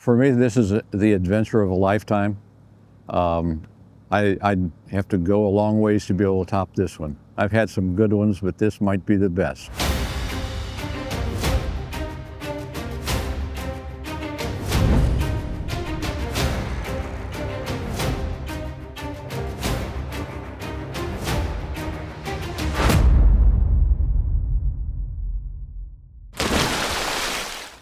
For me, this is the adventure of a lifetime. I'd have to go a long ways to be able to top this one. I've had some good ones, but this might be the best.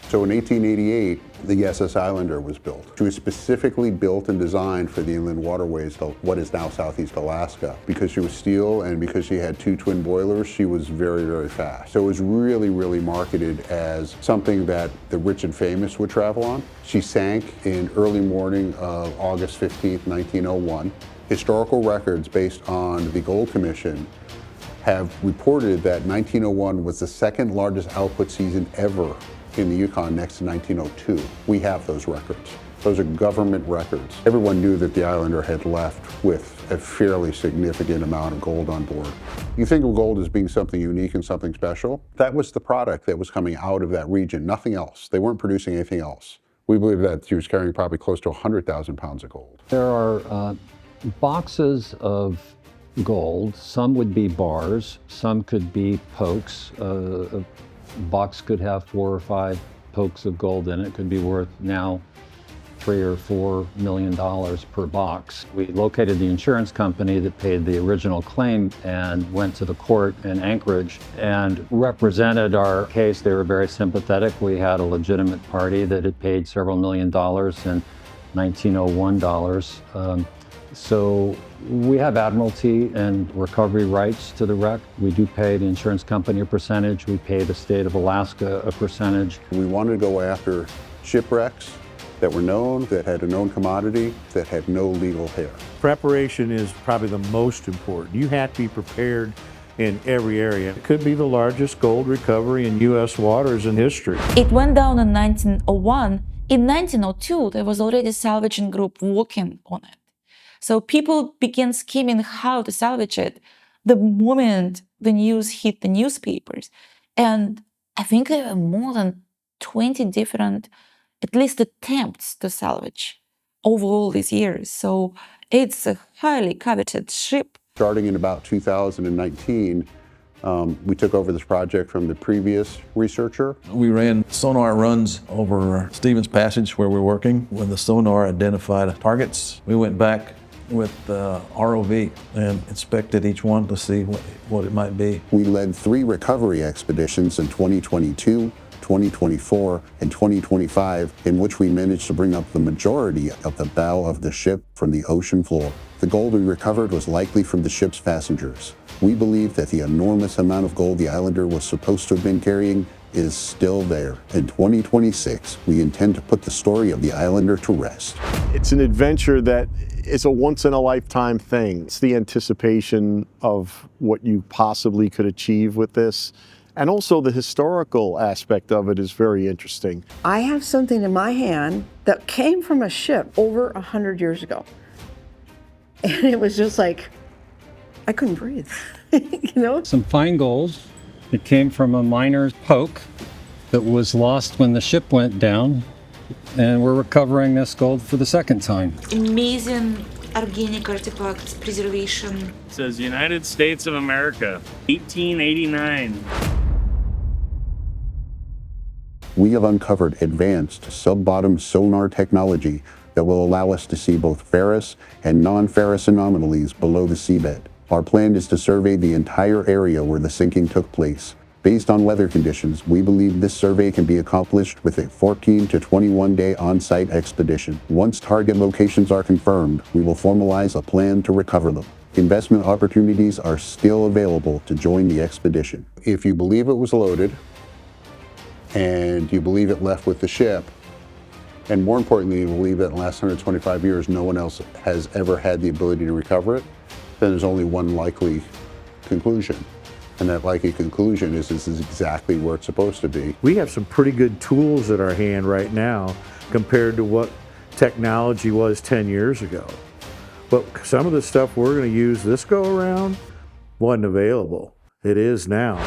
So in 1888, the SS Islander was built. She was specifically built and designed for the inland waterways of what is now Southeast Alaska. Because she was steel and because she had two twin boilers, she was very, very fast. So it was really, really marketed as something that the rich and famous would travel on. She sank in early morning of August 15th, 1901. Historical records based on the Gold Commission have reported that 1901 was the second largest output season ever in the Yukon, next to 1902. We have those records. Those are government records. Everyone knew that the Islander had left with a fairly significant amount of gold on board. You think of gold as being something unique and something special. That was the product that was coming out of that region, nothing else. They weren't producing anything else. We believe that she was carrying probably close to 100,000 pounds of gold. There are boxes of gold. Some would be bars, some could be pokes. A box could have 4 or 5 pokes of gold in it. Could be worth now $3 or $4 million per box. We located the insurance company that paid the original claim and went to the court in Anchorage and represented our case. They were very sympathetic. We had a legitimate party that had paid several $million in 1901 dollars. So we have admiralty and recovery rights to the wreck. We do pay the insurance company a percentage. We pay the state of Alaska a percentage. We wanted to go after shipwrecks that were known, that had a known commodity, that had no legal hair. Preparation is probably the most important. You have to be prepared in every area. It could be the largest gold recovery in U.S. waters in history. It went down in 1901. In 1902, there was already a salvaging group working on it. So people began scheming how to salvage it the moment the news hit the newspapers. And I think there were more than 20 different, at least attempts to salvage over all these years. So it's a highly coveted ship. Starting in about 2019, we took over this project from the previous researcher. We ran sonar runs over Stevens Passage where we're working. When the sonar identified targets, we went back with ROV and inspected each one to see what it might be. We led 3 recovery expeditions in 2022, 2024, and 2025, in which we managed to bring up the majority of the bow of the ship from the ocean floor. The gold we recovered was likely from the ship's passengers. We believe that the enormous amount of gold the Islander was supposed to have been carrying is still there. In 2026, we intend to put the story of the Islander to rest. It's an adventure that is a once-in-a-lifetime thing. It's the anticipation of what you possibly could achieve with this. And also the historical aspect of it is very interesting. I have something in my hand that came from a ship over 100 years ago. And it was just like, I couldn't breathe, you know? Some fine gold. It came from a miner's poke that was lost when the ship went down. And we're recovering this gold for the second time. Amazing organic artifacts preservation. It says United States of America, 1889. We have uncovered advanced sub-bottom sonar technology that will allow us to see both ferrous and non-ferrous anomalies below the seabed. Our plan is to survey the entire area where the sinking took place. Based on weather conditions, we believe this survey can be accomplished with a 14 to 21 day on-site expedition. Once target locations are confirmed, we will formalize a plan to recover them. Investment opportunities are still available to join the expedition. If you believe it was loaded, and you believe it left with the ship, and more importantly, you believe that in the last 125 years, no one else has ever had the ability to recover it, then there's only one likely conclusion. And that likely conclusion is this is exactly where it's supposed to be. We have some pretty good tools at our hand right now compared to what technology was 10 years ago. But some of the stuff we're going to use this go around wasn't available. It is now.